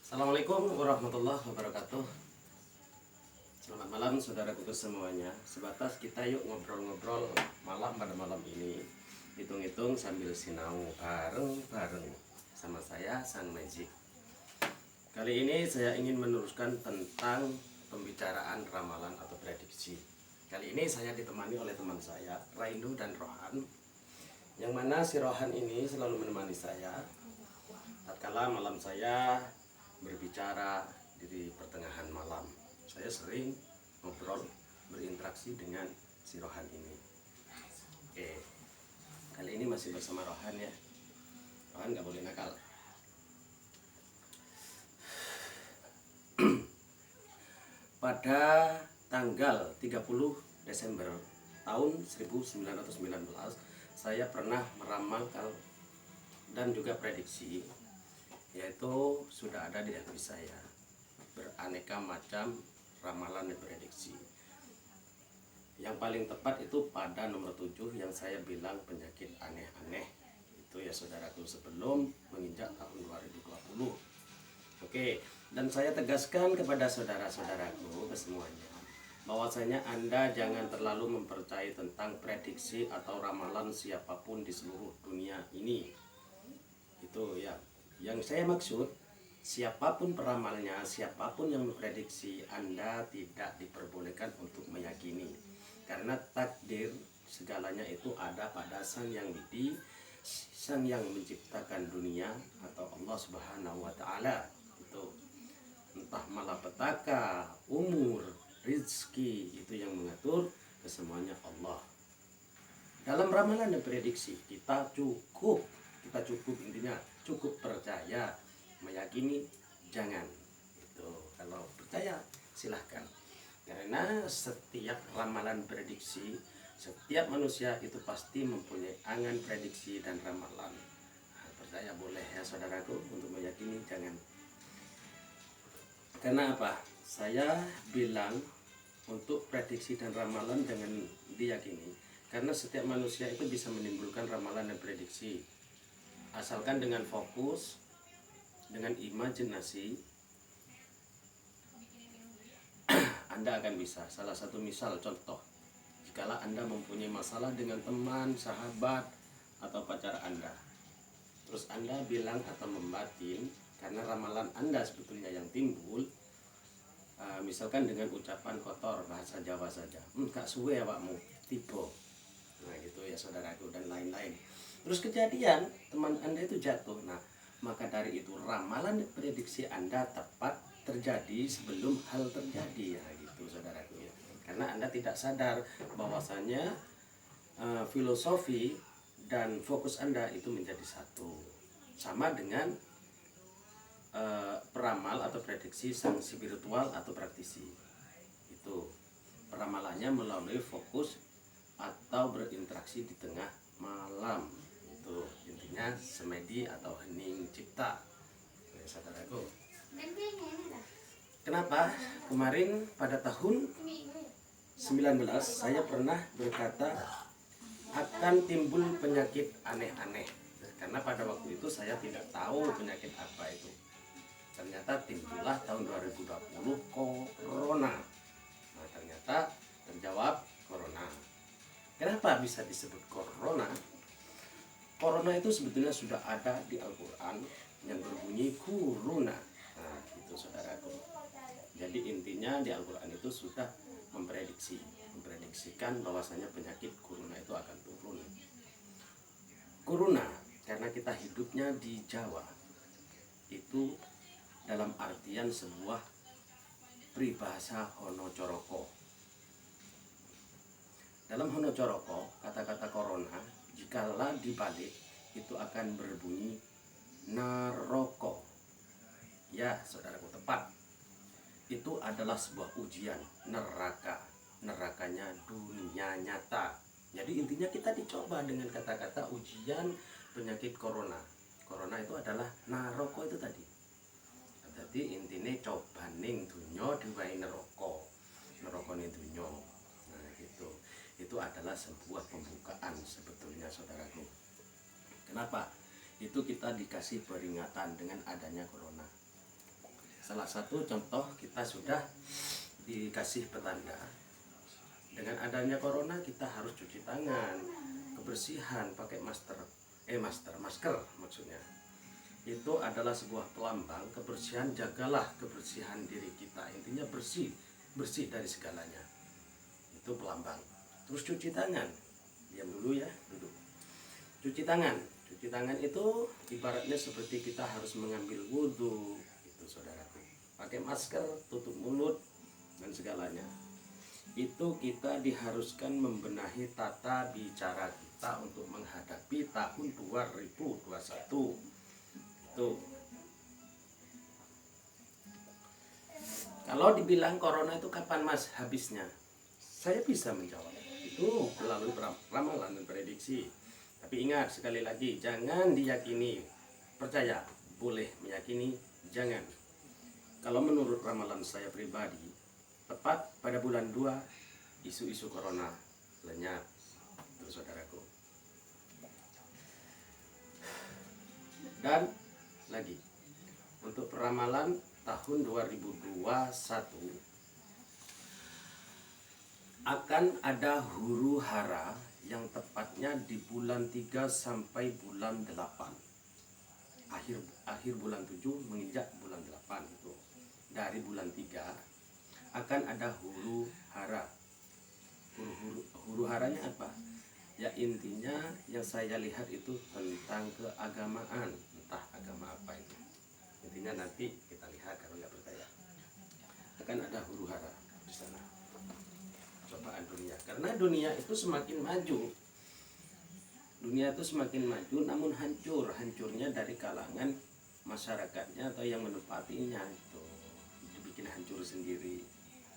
Assalamualaikum warahmatullahi wabarakatuh. Selamat malam saudaraku semuanya. Sebatas kita yuk ngobrol-ngobrol malam pada malam ini. Hitung-hitung sambil sinau bareng-bareng sama saya Sang Magic. Kali ini saya ingin meneruskan tentang pembicaraan ramalan atau prediksi. Kali ini saya ditemani oleh teman saya Rainu dan Rohan, yang mana si Rohan ini selalu menemani saya tatkala malam saya berbicara di pertengahan malam. Saya sering ngobrol, berinteraksi dengan si Rohan ini. Oke, kali ini masih bersama Rohan ya. Rohan gak boleh nakal. Pada tanggal 30 Desember tahun 1919 saya pernah meramal dan juga prediksi, yaitu sudah ada di FB saya beraneka macam ramalan dan prediksi. Yang paling tepat itu pada nomor 7 yang saya bilang penyakit aneh-aneh itu ya saudaraku, sebelum menginjak tahun 2020. Oke, dan saya tegaskan kepada saudara-saudaraku kesemuanya bahwasanya Anda jangan terlalu mempercayai tentang prediksi atau ramalan siapapun di seluruh dunia ini. Itu ya, yang saya maksud, siapapun peramalnya, siapapun yang memprediksi, Anda tidak diperbolehkan untuk meyakini. Karena takdir segalanya itu ada pada Sang Yang Widi, Sang Yang menciptakan dunia atau Allah Subhanahu wa Ta'ala. Itu entah malapetaka, umur, rizki, itu yang mengatur, kesemuanya Allah. Dalam ramalan dan prediksi kita cukup intinya cukup percaya, meyakini jangan. Itu kalau percaya silahkan, karena setiap ramalan prediksi, setiap manusia itu pasti mempunyai angan prediksi dan ramalan. Percaya boleh ya saudaraku, untuk meyakini jangan. Karena apa? Saya bilang untuk prediksi dan ramalan jangan diyakini, karena setiap manusia itu bisa menimbulkan ramalan dan prediksi, asalkan dengan fokus, dengan imajinasi, Anda akan bisa. Salah satu misal contoh, jikalau Anda mempunyai masalah dengan teman, sahabat, atau pacar Anda, terus Anda bilang atau membatin, karena ramalan Anda sebetulnya yang timbul, misalkan dengan ucapan kotor, bahasa Jawa saja, kak suwe awakmu, tiba. Nah gitu ya saudaraku, dan lain-lain. Terus kejadian teman Anda itu jatuh. Nah, maka dari itu ramalan prediksi Anda tepat terjadi sebelum hal terjadi ya gitu saudaraku ya. Karena Anda tidak sadar bahwasanya filosofi dan fokus Anda itu menjadi satu. Sama dengan peramal atau prediksi sang spiritual atau praktisi. Itu peramalannya melalui fokus atau berinteraksi di tengah malam. Itu intinya semedi atau hening cipta ya, saudaraku. Kenapa kemarin pada tahun 19 saya pernah berkata akan timbul penyakit aneh-aneh, karena pada waktu itu saya tidak tahu penyakit apa itu. Ternyata timbullah tahun 2020 corona. Nah, ternyata terjawab corona. Kenapa bisa disebut corona? Corona itu sebetulnya sudah ada di Al-Quran yang berbunyi kuruna. Nah, itu saudaraku. Jadi intinya di Al-Quran itu sudah memprediksikan bahwasanya penyakit corona itu akan turun. Corona karena kita hidupnya di Jawa, itu dalam artian sebuah peribahasa Hono Coroko. Dalam Hono Coroko, kata-kata corona jikalau dibalik itu akan berbunyi naroko. Ya saudaraku, tepat. Itu adalah sebuah ujian, neraka. Nerakanya dunia nyata. Jadi intinya kita dicoba dengan kata-kata ujian penyakit corona. Corona itu adalah naroko itu tadi. Jadi intinya cobaning dunia diwai neraka. Neraka ning dunia. Nah gitu. Itu adalah sebuah pembukaan sebetulnya saudaraku. Kenapa? Itu kita dikasih peringatan dengan adanya corona. salah satu contoh kita sudah dikasih petanda. Dengan adanya corona kita harus cuci tangan, kebersihan, pakai masker maksudnya. Itu adalah sebuah pelambang kebersihan. Jagalah kebersihan diri kita, intinya bersih dari segalanya, itu pelambang. Terus cuci tangan, diam dulu ya, duduk. Cuci tangan itu ibaratnya seperti kita harus mengambil wudhu, itu saudaraku. Pakai masker, tutup mulut dan segalanya. Itu kita diharuskan membenahi tata bicara kita untuk menghadapi tahun 2021. Tuh. Kalau dibilang corona itu kapan Mas habisnya? Saya bisa menjawab. Itu melalui ramalan dan prediksi. Tapi ingat sekali lagi, jangan diyakini. Percaya, boleh meyakini, jangan. Kalau menurut ramalan saya pribadi, tepat pada bulan 2, isu-isu corona lenyap. Itu saudaraku. Dan lagi untuk peramalan tahun 2021 akan ada huru hara yang tepatnya di bulan 3 sampai bulan 8, akhir bulan 7 menginjak bulan 8. Itu dari bulan 3 akan ada huru hara. Huru haranya apa? Ya intinya yang saya lihat itu tentang keagamaan, entah agama apa itu. Intinya nanti kita lihat, kalau nggak percaya. Akan ada huru hara di sana. Cobaan dunia. Karena dunia itu semakin maju. Dunia itu semakin maju namun hancur. Hancurnya dari kalangan masyarakatnya atau yang menempatinya itu. Dibikin hancur sendiri.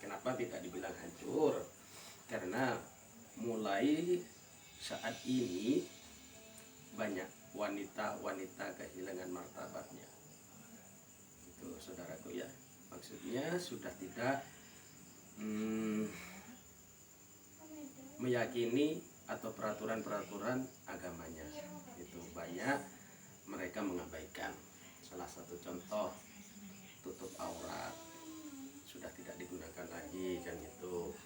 Kenapa tidak dibilang hancur? Karena mulai saat ini banyak wanita-wanita kehilangan martabatnya. Itu saudaraku ya. Maksudnya sudah tidak meyakini atau peraturan-peraturan agamanya. Itu banyak mereka mengabaikan. Salah satu contoh, tutup aurat sudah tidak digunakan lagi kan itu.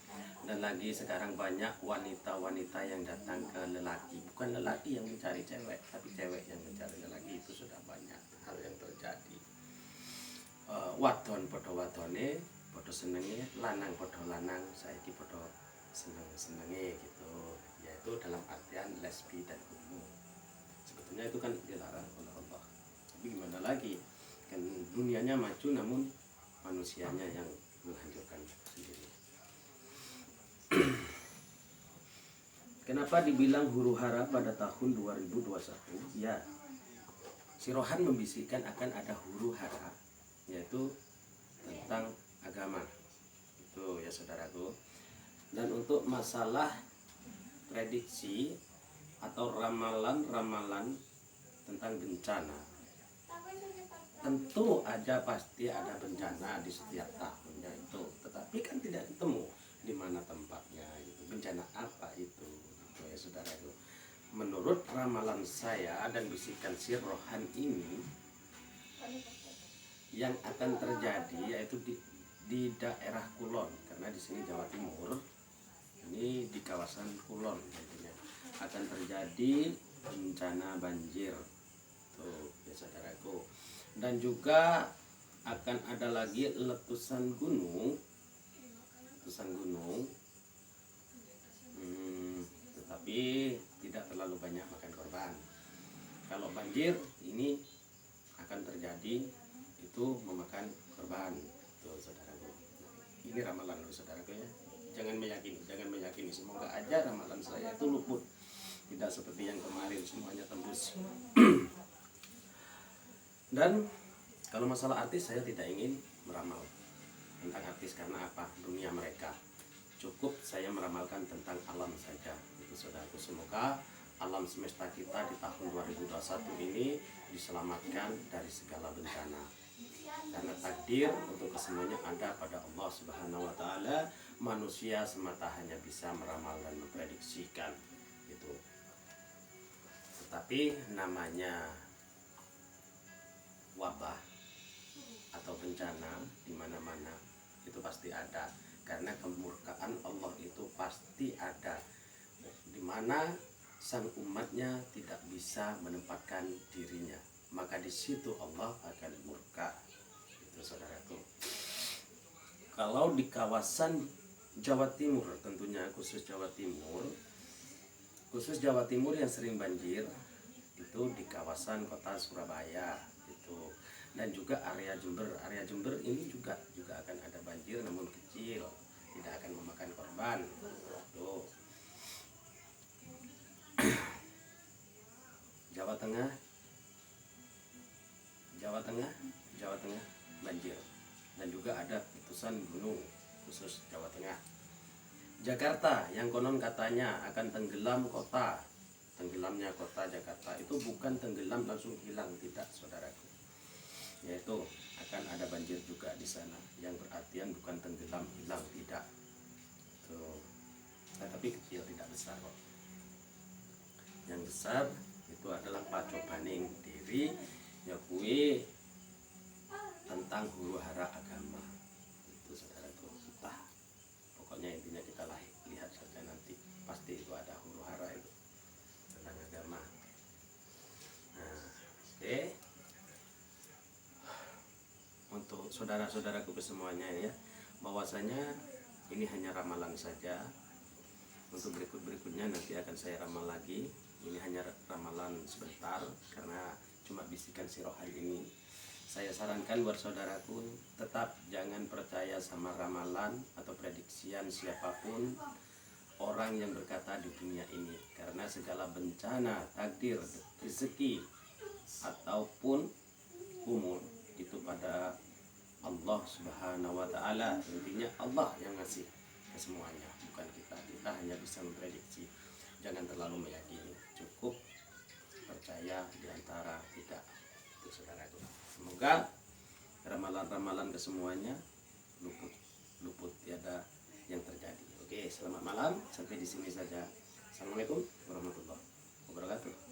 Dan lagi sekarang banyak wanita-wanita yang datang ke lelaki, bukan lelaki yang mencari cewek, tapi cewek yang mencari lelaki. Itu sudah banyak hal yang terjadi. Wadon podo wadone, podo senenge, lanang podo lanang, saiki podo senenge gitu. Yaitu dalam artian lesbi dan homo. Sebetulnya itu kan dilarang oleh Allah. Tapi gimana lagi? Kan dunianya maju namun manusianya yang menghancurkan sendiri. Kenapa dibilang huru hara pada tahun 2021? Ya, si Rohan membisikkan akan ada huru hara, yaitu tentang agama. Itu ya saudaraku. Dan untuk masalah prediksi atau ramalan-ramalan tentang bencana, tentu aja pasti ada bencana di setiap tahunnya itu, tetapi kan tidak ketemu di mana tempatnya itu, bencana apa itu ya saudaraku. Menurut ramalan saya dan bisikan si Rohan ini, yang akan terjadi yaitu di daerah Kulon, karena di sini Jawa Timur, ini di kawasan Kulon tentunya akan terjadi bencana banjir tuh ya saudaraku. Dan juga akan ada lagi letusan gunung, tetapi tidak terlalu banyak makan korban. Kalau banjir ini akan terjadi itu memakan korban tuh saudaraku. Ini ramalan saudaraku ya. Jangan meyakini. Semoga aja ramalan saya itu luput, tidak seperti yang kemarin semuanya tembus. Dan kalau masalah artis, saya tidak ingin meramal tentang artis. Karena apa? Dunia mereka. Cukup saya meramalkan tentang alam saja. Itu saudaraku. Semoga alam semesta kita di tahun 2021 ini diselamatkan dari segala bencana. Karena takdir untuk kesemuanya ada pada Allah Subhanahu wa Ta'ala. Manusia semata hanya bisa meramal dan memprediksikan itu. Tetapi namanya wabah atau bencana mana-mana itu pasti ada, karena kemurkaan Allah itu pasti ada, di mana sang umatnya tidak bisa menempatkan dirinya, maka di situ Allah akan murka. Itu saudaraku. Kalau di kawasan Jawa Timur, tentunya khusus Jawa Timur yang sering banjir itu di kawasan kota Surabaya itu, dan juga area Jember ini juga akan ada banjir, namun kecil, tidak akan memakan korban. Tuh. Jawa Tengah banjir, dan juga ada letusan gunung khusus Jawa Tengah. Jakarta yang konon katanya akan tenggelamnya kota Jakarta itu bukan tenggelam langsung hilang, tidak saudaraku, yaitu akan ada banjir juga di sana, yang berartian bukan tenggelam hilang, tidak. Tuh. Tapi kecil, tidak besar kok. Yang besar itu adalah pacobaning diri yakui tentang huru hara agama. Itu saudaraku, entah, pokoknya intinya kita lihat saja nanti, pasti itu ada huru hara itu tentang agama. Nah, oke. Untuk saudara-saudaraku semuanya ya, bahwasanya ini hanya ramalan saja. Untuk berikutnya nanti akan saya ramal lagi. Ini hanya ramalan sebentar karena cuma bisikan si rohani ini. Saya sarankan buat saudaraku, tetap jangan percaya sama ramalan atau prediksian siapapun orang yang berkata di dunia ini, karena segala bencana, takdir, rezeki ataupun umur itu pada Allah Subhanahu wa taala. Intinya Allah yang ngasih ke semuanya, bukan kita. Kita hanya bisa memprediksi. Jangan terlalu meyakini, cukup percaya di antara tidak. Itu saudaraku. Semoga ramalan-ramalan kesemuanya luput tiada yang terjadi. Oke, selamat malam. Sampai di sini saja. Assalamualaikum warahmatullahi wabarakatuh.